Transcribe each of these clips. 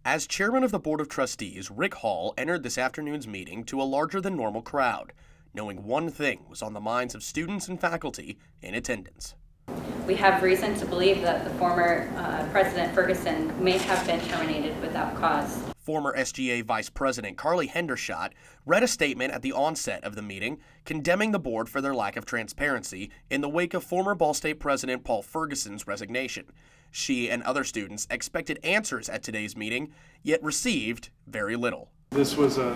As chairman of the Board of Trustees, Rick Hall entered this afternoon's meeting to a larger-than-normal crowd, knowing one thing was on the minds of students and faculty in attendance. We have reason to believe that the former President Ferguson may have been terminated without cause. Former SGA Vice President Carly Hendershot read a statement at the onset of the meeting condemning the board for their lack of transparency in the wake of former Ball State President Paul Ferguson's resignation. She and other students expected answers at today's meeting, yet received very little. This was a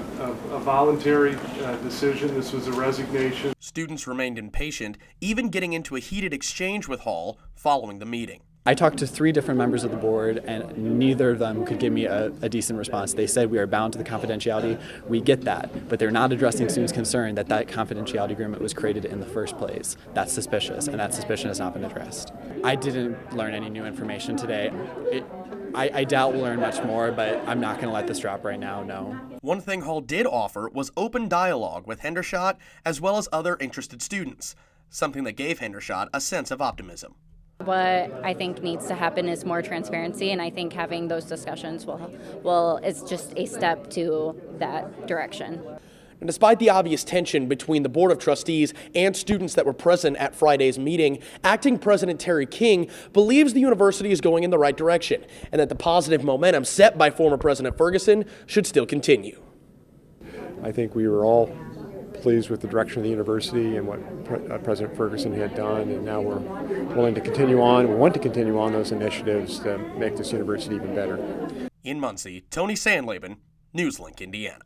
voluntary decision. This was a resignation. Students remained impatient, even getting into a heated exchange with Hall following the meeting. I talked to 3 different members of the board, and neither of them could give me a decent response. They said we are bound to the confidentiality. We get that, but they're not addressing students' concern that confidentiality agreement was created in the first place. That's suspicious, and that suspicion has not been addressed. I didn't learn any new information today. I doubt we'll learn much more, but I'm not going to let this drop right now, no. One thing Hall did offer was open dialogue with Hendershot as well as other interested students, something that gave Hendershot a sense of optimism. What I think needs to happen is more transparency, and I think having those discussions is just a step to that direction. And despite the obvious tension between the Board of Trustees and students that were present at Friday's meeting, Acting President Terry King believes the university is going in the right direction and that the positive momentum set by former President Ferguson should still continue. I think we were all pleased with the direction of the university and what President Ferguson had done, and now we're willing to continue on. We want to continue on those initiatives to make this university even better. In Muncie, Tony Sandlaben, NewsLink, Indiana.